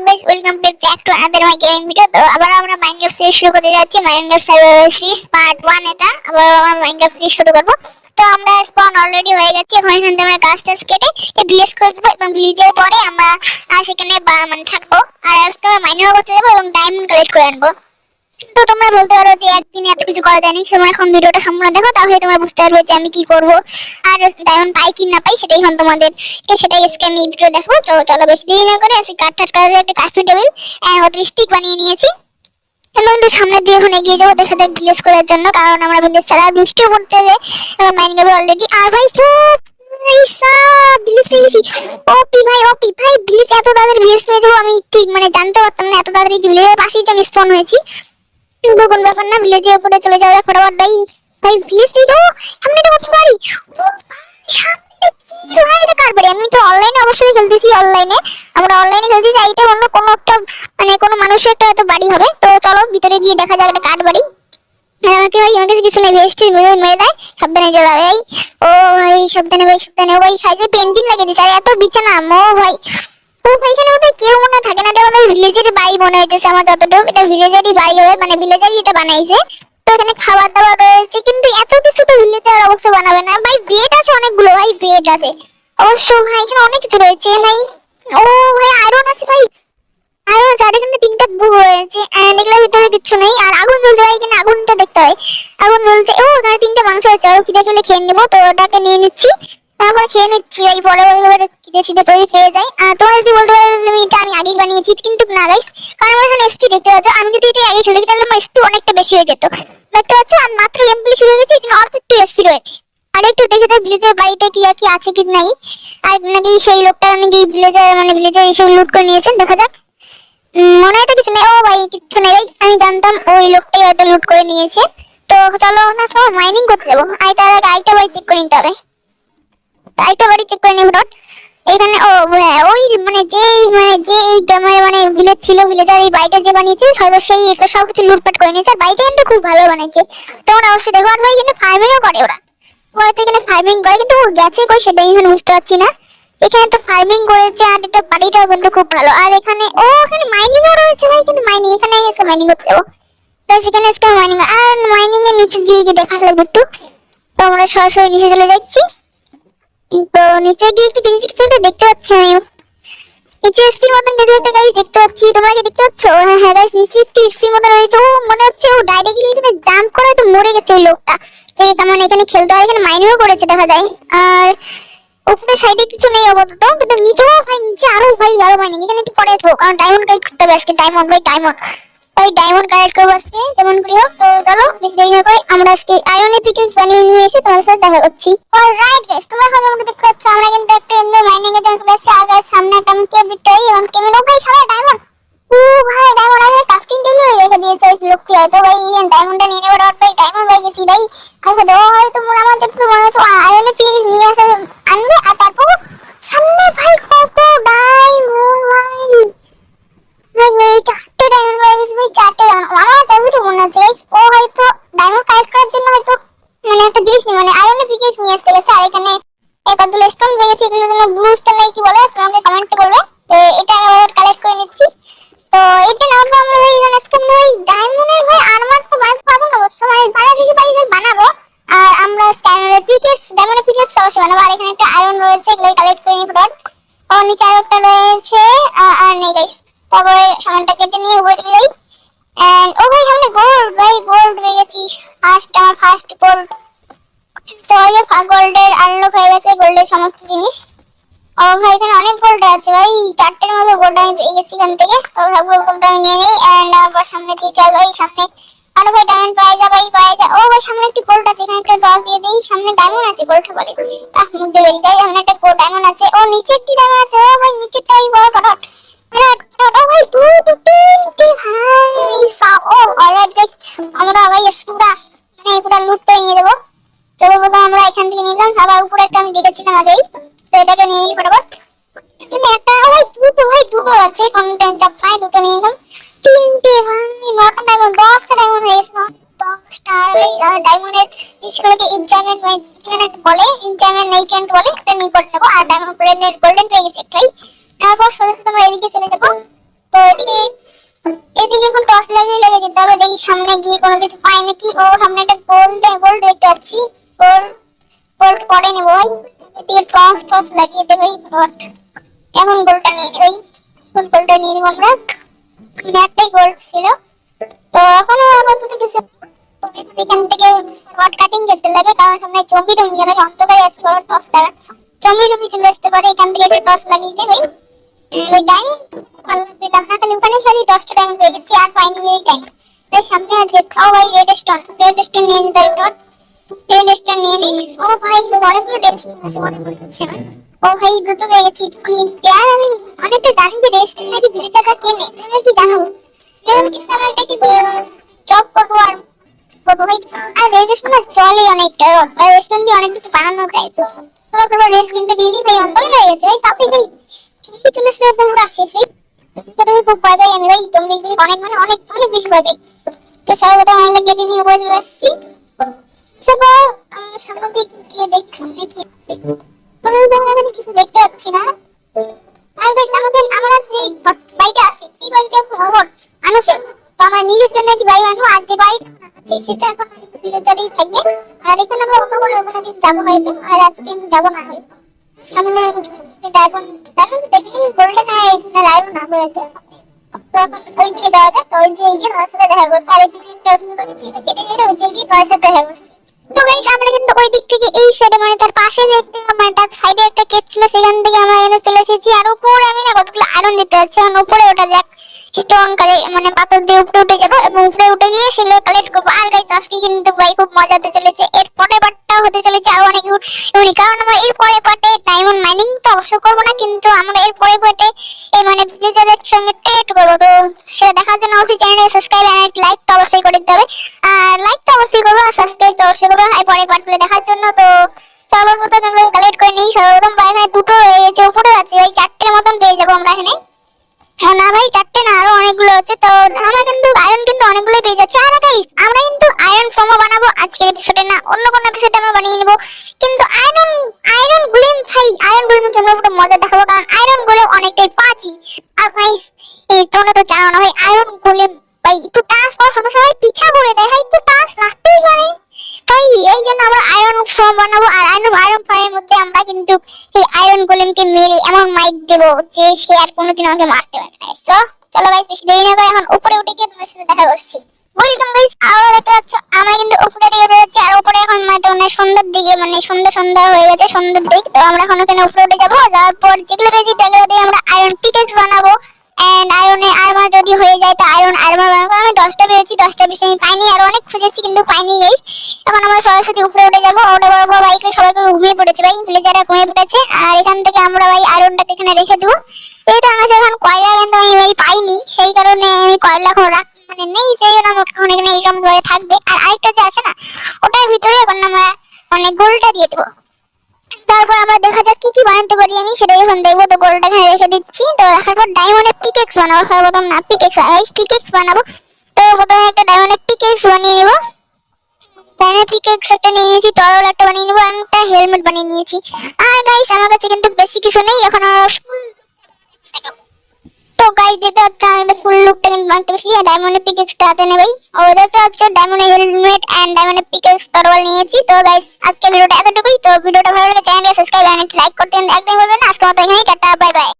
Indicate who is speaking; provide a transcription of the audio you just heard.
Speaker 1: Guys, welcome back to another my gaming video. তো আবার আমরা মাইনক্রাফট সিরিজ শুরু করতে যাচ্ছি। মাইনক্রাফট সিরিজ পার্ট 1 এটা। আবার আমরা মাইনক্রাফট সিরিজ শুরু করব। তো আমরা স্পন অলরেডি হয়ে গেছে। এখন এখান থেকে আমরা গাছটা কেটে ভিলেজ করে দেবো এবং ভিলেজের পরে আমরা সেখানে মানে থাকবো। আর আজকে মাইনিং করতে যাবো এবং ডায়মন্ড কালেক্ট করে আনবো। তো তোমরা বলতে পারো যে একদিনে এত কিছু করা যায়নি। তোমরা এখন ভিডিওটা সম্পূর্ণ দেখো, তাহলে তোমরা বুঝতে পারবে যে আমি কি করব আর ডায়মন্ড পাই কি না পাই সেটাই এখন তোমাদের সেটাই আজকে আমি ভিডিও দেখো। তো চলো বেশি দেরি না করে আজকে কাঠ কাটার একটা কাস্টম টেবিল স্টিক বানিয়ে নিয়েছি এবং একটু সামনে দিয়ে এখন এগিয়ে যাবো দেখা যাক ভিলেজ করার জন্য, কারণ আমরা ভিলেজ ছাড়া বৃষ্টিও পড়তে যায় মাইন্ড যাবে অলরেডি। আর ভাই এত তাড়াতাড়ি ভিলেজ পেয়ে যাবো আমি ঠিক মানে জানতে পারতাম না। এত তাড়াতাড়ি ভিলেজের পাশেই আমি স্পন হয়েছি, কিন্তু কোন ব্যাপার না, ভিলেজের উপরে চলে যাওয়া যাক ফটাফট। ভাই ভাই ভিলেজ নিয়ে যাবো, সামনে তো কত পারি, আমি তো অনলাইনে অবশ্যই খেলতেছি। অনলাইনে আমরা অনলাইনে খেলছি, এইটা অন্য কোনো একটা মানে কোনো মানুষের একটা হয়তো বাড়ি হবে। তো চলো ভিতরে গিয়ে দেখা যাক একটা কাঠ বাড়ি। আমাকে ভাই আমাকে কিছু নেই, ভেস্টি মেরে দেয়, সাবধানে জ্বালা ভাই। ও ভাই সাবধানে ভাই সাবধানে। ও ভাই সাইডে পেন্টিং লাগিয়ে দিচ্ছে, আর এত বিছানা মো ভাই। ও ভাই এখানে বোধহয় কেউ মনে থাকে না, এটা আমাদের ভিলেজেরই বাড়ি মনে হইতেছে আমার যতটুকু। এটা ভিলেজেরই বাড়ি হবে, মানে ভিলেজেরই এটা বানাইছে। তো এখানে খাবার দাবার রয়েছে, কিন্তু এত কিছু তো ভিলেজের অবশ্য বানাবে না ভাই। ব্রেড আছে অনেকগুলো ভাই, ব্রেড আছে অবশ্য ভাই, এখানে অনেক কিছু রয়েছে ভাই। ও ভাই আয়রন আছে ভাই, আয়রন আছে। আর এখানে 3টা বুক রয়েছে, এগুলোর ভিতরে কিছু নেই। আর আগুন জ্বলছে ভাই, এখানে আগুনটা দেখতে হয়, আগুন জ্বলছে। ও এখানে 3টা মাংস আছে, আর খিদে পেলে খেয়ে নেবো। তো ওটাকে নিয়ে নিচ্ছি, তারপর খেয়ে নিচ্ছি ভাই, পরে খিদে খিদে তৈরি পেয়ে যায়। আর তোমার যদি বলতে পারো তুমি এটা আমি আগেই বানিয়েছি, কিন্তু না গাইস, কারণ আমার এখানে এসপি দেখতে পাচ্ছ। আমি যদি এটা আগে খেলে তাহলে আমার এসপি অনেকটা বেশি হয়ে যেত, দেখতে পাচ্ছ। আর মাত্র গেমপ্লে শুরু হয়ে গেছে, এখানে অল্প একটু এসপি রয়েছে। আর একটু দেখে দেয় ভিলেজের বাড়িতে কি আর কি আছে কি নাই, আর নাকি সেই লোকটা নাকি ভিলেজের মানে ভিলেজের এসে লুট করে নিয়েছেন, দেখা যাক। মনে হয় তো কিছু নেই। ও ভাই কিছু নেই ভাই, আমি জানতাম ওই লোকটাই হয়তো লুট করে নিয়েছে। তো চলো না সব মাইনিং করতে যাবো। আর তার আগে আরেকটা বাড়ি চেক করে নিতে হবে, আরেকটা বাড়ি চেক করে নিব। এখানে ও হ্যাঁ ওই যে এই গ্রামের মানে ভিলেজ ছিল, ভিলেজার এই বাড়িটা যে বানিয়েছে হয়তো সেই এটা সব কিছু লুটপাট করে নিয়েছে। আর বাড়িটা কিন্তু খুব ভালো বানিয়েছে, তোমরা অবশ্যই দেখো। আর ভাই কিন্তু ফার্মিংও করে ওরা, হয়তো এখানে ফার্মিং করে, কিন্তু ও গেছে কই সেটাই এখানে বুঝতে পারছি না। এখানে তো ফার্মিং করেছে, আর এটা বাড়িটাও কিন্তু খুব ভালো। আর এখানে এখানে মাইনিংও রয়েছে ভাই, কিন্তু মাইনিং এখানে এসে মাইনিং করতে যাবো। তো সেখানে আজকে মাইনিং, আর মাইনিং এর নিচে দিয়ে গিয়ে দেখা লাগবে একটু। তো আমরা সরাসরি নিচে চলে যাচ্ছি। তো নিচে গিয়ে একটু কিছু দেখতে পাচ্ছি আমি, নিচে এসপির মতন কিছু একটা গাইস দেখতে পাচ্ছি। তোমরা কি দেখতে পাচ্ছ? হ্যাঁ গাইস, নিচে একটু এসপির মতন রয়েছে। ও মনে হচ্ছে ও ডাইরেক্টলি এখানে জাম্প করে তো মরে গেছে ওই লোকটা, যে কেমন এখানে খেলতে হয়। এখানে মাইনিংও করেছে দেখা যায়। আর উপরে সাইডে কিছু নেই আপাতত, কিন্তু নিচেও ভাই, নিচে আরো ভাই আরো মাইনিং। এখানে একটু পরে আসবো, কারণ ডায়মন্ড কালেক্ট করতে হবে আজকে। ডায়মন্ড ভাই ডায়মন্ড, ওই ডায়মন্ড কালেক্ট করবো আজকে যেমন করে হোক। তো চলো বেশি দেরি না করে আমরা আজকে আয়রন পিকেক্স বানিয়ে নিয়ে এসে তোমার সাথে দেখা করছি। অলরাইট গাইস, তোমরা এখন যেমন দেখতে পাচ্ছ আমরা কিন্তু একটা এমনি মাইনিং এর জন্য চলে আসছি। আর গাইস সামনে একটা আমি কেভ দেখতে পাই, এবং কেভের ওখানে সবাই ডায়মন্ড। ও ভাই ডায়মন্ড আগে ক্রাফটিং টেবিল রেখে দিয়েছে ওই লোকটি, হয়তো ভাই ডায়মন্ডটা নিয়ে নেবার ভাই ডায়মন্ড ভাই গেছি ভাই। আচ্ছা দেওয়া হয়তো আমার দেখতে মনে হচ্ছে আয়রন পিকেক্স নিয়ে আসা আনবে। আর তারপর সামনে ভাই কত ডায়মন্ড ভাই, ভাই চারটে ডায়মন্ড ভাই, চারটে আমার যতটুকু মনে হচ্ছে গাইস ও হয়তো ডায়মন্ড কালেক্ট করার জন্য হয়তো মানে একটা জিনিস মানে আয়রন পিকেক্স নিয়ে আসতে গেছে। আর এখানে কতগুলো স্টোন পেয়েছি, এগুলো জন্য ব্লু স্টোন কি বলে তোমাকে কমেন্টে বলবে। তো এটা আমি কালেক্ট করে নিচ্ছি। তো এটা না আমরা ভাই এখানে আজকে ওই ডায়মন্ডের ভাই আর্মার তো বানাতে পারবো না অবশ্য, মানে বানাতে যদি পারি বানাবো। আর আমরা স্ক্যানারের পিকেক্স ডায়মন্ডের পিকেক্স অবশ্যই বানাবো। আর এখানে একটা আয়রন রয়েছে, এগুলো কালেক্ট করে নিই ফটোফট। ও নিচে আরেকটা রয়েছে, আর নেই গাইস। তারপরে সামানটা কেটে নিয়ে উপরে গেলেই এন্ড ও ভাই সামনে গোল্ড, ভাই গোল্ড পেয়ে গেছি। আমার ফার্স্ট গোল্ড। তো এই যে গোল্ডের আনলক হয়ে গেছে, গোল্ডের সমস্ত জিনিস। ও ভাই এখানে অনেক গোল্ড আছে ভাই, 4টের মতো গোল্ড আমি পেয়ে গেছি এখান থেকে। তো সবগুলো গোল্ড আমি নিয়ে নিই এন্ড আবার সামনে দিয়ে চল ভাই, সামনে আরো ভাই ডায়মন্ড পাওয়া যায় ভাই, পাওয়া যায়। ও ভাই সামনে একটি গোল্ড আছে, এখানে একটা ডগ দিয়ে দিই। সামনে ডায়মন্ড আছে, গোল্ডটা বলে মুখ দিয়ে বেরিয়ে যায়। সামনে একটা ডায়মন্ড আছে, ও নিচে একটি ডায়মন্ড আছে। ও ভাই নিচেরটা ওই বড় ফটফট ভাই, 2 3টি ভাই। ও অলরাইট গাইস, আমরা ভাই পুরা মানে পুরা লুট করে নিয়ে দেবো। সর্বপ্রথম আমরা এখান থেকে নিলাম, আবার উপরে একটা আমি দেখেছিলাম আগেই। তো এটাকে নিয়ে নিই ফটাফট। কিন্তু একটা ভাই দুটো আছে, কন্টেন্ট চাপ নাই, দুটো নিয়ে নিলাম। 3টে ভাই, 9টা ডায়মন্ড, 10টা ডায়মন্ড হয়ে গেছে। 10টা ডায়মন্ডের জিনিসগুলোকে ইনচার্টমেন্ট বলে, ইনচার্টমেন্ট নেইকেন্ট বলে, এটা নিয়ে করে নেবো। আর ডায়মন্ড গোল্ডেন পেয়ে গেছে একটাই। তারপর সোজা সোজা আমরা এদিকে চলে যাবো। তো সামনে গিয়ে কোনো কিছু পাই নাকি। ও সামনে একটা গোল্ড দেখতে পাচ্ছি। গোল্ড গোল্ড করে নেবো ভাই, দিয়ে টস লাগিয়ে দেবে। এখন গোল্ডটা নিয়ে নেই, এখন গোল্ডটা নিয়ে নেবো আমরা। একটাই গোল্ড ছিল, তো এখন আপাতত কিছু এখান থেকে রড কাটিং করতে লাগে, কারণ সামনে জম্বি যাবে, অন্ধকারে আছে, বড় টস লাগা জম্বি চলে আসতে পারে। এখান থেকে একটা টস লাগিয়ে দেবে। ওই টাইম পেলাম না, খালি ওখানে খালি 10টা টাইম পেয়ে গেছি, আর পাইনি ওই টাইম। তাই সামনে আর যে খাও ভাই, রেড স্টোন নিয়ে নিতে হবে। রেড স্টোন নিয়ে নিই। ও ভাই অনেকগুলো রেড স্টোন আছে, মনে পড়ছে না। ও ভাই দুটো পেয়ে গেছি, 3টে। আর আমি অনেকটা জানি যে রেড স্টোন নাকি ভিলেজাররা কেনে, তুমি কি জানো? কিন্তু আমি এটাকে জব করবো আর করবো ভাই। আর রেড স্টোন চলে অনেকটা, রেড স্টোন দিয়ে অনেক কিছু বানানো যায়। তো রেড স্টোনটা দিয়ে নিই ভাই, অন্ধকার হয়ে গেছে ভাই। তারপরে ভাই তুমি চলে আসলে পুরো শেষ ভাই। তুমি খুব ভয় পাই আমি ভাই, তুমি অনেক মানে অনেক অনেক বেশি ভয় পাই। তো সর্বপ্রথম আমরা গেটে নিয়ে উপরে চলে আসছি। তারপর সামনে দিকে গিয়ে দেখছি সামনে কি আছে, আমি কিছু দেখতে পাচ্ছি না। আর গাইস আমাদের আমরা যে বাড়িটা আছে সেই বাড়িটা খবর মানুষের, তো আমরা নিজের জন্য কি বাড়ি বানাবো। আর যে বাড়ি আছে সেটা এখন ভিলেজারেই থাকবে। আর এখানে আমরা অন্য কোনো ওখানে যাবো হয়তো, আর আজকে আমি যাবো না হয়তো। সামনে ডায়মন্ড ডায়মন্ড দেখলেই গোল্ডেন লাইভ না হয়েছে। তো এখন ওই দিকে যাওয়া যাক, ওই দিকে গিয়ে তোমার সাথে দেখা করছি। আর একদিন করেছি এটা কেটে নিলে ওই দিকে গিয়ে তোমার সাথে দেখা করছি। তো গাইস আমরা কিন্তু ওই দিক থেকে এই সাইডে মানে তার পাশে যে একটা মানে তার সাইডে একটা কেট ছিল, সেখান থেকে আমরা এখানে চলে এসেছি। আর উপরে আমি না কতগুলো আয়রন দিতে যাচ্ছি, এখন উপরে ওটা যাক স্টোন কালে মানে পাথর দিয়ে উপরে উঠে যাবো এবং উপরে উঠে গিয়ে সেগুলো কালেক্ট করবো। আর গাইস আজকে কিন্তু ভাই খুব মজা হতে চলেছে, এর পরের পার্টটা হতে চলেছে আরো অনেক ইউনিক। কারণ আমরা এর পরের পার্টে ডায়মন্ড মাইনিং তো অবশ্য করবো না, কিন্তু আমরা এর পরের পার্টে এই মানে ভিলেজারের সঙ্গে ট্রেড করবো। তো সেটা দেখার জন্য অবশ্যই চ্যানেলে সাবস্ক্রাইব আর লাইক তো অবশ্যই করে দিতে হবে। আর লাইক তো অবশ্যই করবো, আর সাবস্ক্রাইব তো অবশ্যই করবো এই পরের পার্টগুলো দেখার জন্য। তো সর্বপ্রথম আমরা কালেক্ট করে নিই। সর্বপ্রথম ভাই এখানে দুটো হয়ে গেছে, উপরে আছে ওই 4টের মতন পেয়ে যাবো আমরা এখানে। না ভাই 4টে না, আরো অনেকগুলো আছে। তো আমরা কিন্তু আয়রন কিন্তু অনেকগুলো পেয়ে যাচ্ছে। আর গাইস আমরা কিন্তু আয়রন ফর্মও বানাবো আজকের এপিসোডে, না অন্য কোনো এপিসোডে আমরা বানিয়ে নেবো। কিন্তু আয়রন গুলেম ভাই, আয়রন গুলেম আমরা পুরো মজা দেখাবো, কারণ আয়রন গুলেম অনেকটাই পাঁচি। আর ভাই এই তোমরা তো জানো না ভাই, আয়রন গুলেম ভাই একটু টাচ করার সঙ্গে সঙ্গে পিছা করে দেয় ভাই, একটু টাচ লাগতেই পারে ভাই। এই জন্য আমরা আয়রন ফর্ম বানাবো। আর আয়রন ফর্মের মধ্যে আমরা কিন্তু সেই আয়রন গোলেমকে মেরে এমন মাইক দেবো যে সে আর কোনোদিন আমাকে মারতে পারবে না। তো চলো গাইস বেশি দেরি না করে এখন উপরে উঠে গিয়ে তোমাদের সাথে দেখা করছি। ওয়েলকাম গাইস, আবার দেখতে পাচ্ছ আমরা কিন্তু উপরে দিকে উঠে যাচ্ছি। আর উপরে এখন মানে সন্ধ্যার দিকে মানে সন্ধ্যা হয়ে গেছে, সন্ধ্যার দিক। তো আমরা এখন ওখানে উপরে উঠে যাবো, যাওয়ার পর যেগুলো পেয়েছি সেগুলো দিয়ে আমরা আয়রন পিকেক্স বানাবো। এন্ড আয়রনে আর্মার যদি হয়ে যায় তো আয়রন আর্মার বানাবো। আমি 10টা পেয়েছি, 10টা বেশি আমি পাইনি, আর অনেক খুঁজেছি কিন্তু পাইনি গাইস। এখন আমরা সরাসরি উপরে উঠে যাবো। ওটা বড় বাইকে সবাইকে ঘুমিয়ে পড়েছে ভাই, ভিলেজাররা ঘুমিয়ে পড়েছে। আর এখান থেকে আমরা ভাই আয়রনটাকে এখানে রেখে দেবো। এই তো আমার এখন কয়লা কিন্তু আমি ভাই পাইনি, সেই কারণে আমি কয়লা এখন মানে নেই, সেই জন্য আমার এখন এখানে এইরকম ভাবে থাকবে। আর আরেকটা যে আছে না, ওটার ভিতরে এখন আমরা মানে গোলটা দিয়ে দেবো। তারপর আমরা দেখা যাক কি কি বানাতে পারি, আমি সেটাই এখন দেখবো। তো গোলটা এখানে রেখে দিচ্ছি। তো রাখার পর ডায়মন্ডের পিকেক্স বানাবো। সর্বপ্রথম না পিকেক্স বানাবো। তো প্রথমে একটা ডায়মন্ডের পিকেক্স বানিয়ে নেবো। ডায়মন্ডের পিকেক্স একটা নিয়ে নিয়েছি, টরল একটা বানিয়ে নেবো, আর একটা হেলমেট বানিয়ে নিয়েছি। আর গাইস আমার কাছে কিন্তু বেশি কিছু নেই এখন। তো গাইস যেটা হচ্ছে আমাদের ফুল লুকটা কিন্তু বানাতে বেশি, ডায়মন্ডের পিকেক্সটা হাতে নেবেই। ওদেরটা হচ্ছে ডায়মন্ডের হেলমেট এন্ড ডায়মন্ডের পিকেক্স তরোয়াল নিয়েছি। তো গাইস আজকে ভিডিওটা এতটুকুই। তো ভিডিওটা ভালো লাগলে চ্যানেলকে সাবস্ক্রাইব এন্ড লাইক করতে একদম ভুলবেন না। আজকে মতো এখানেই টাটা, বাই বাই।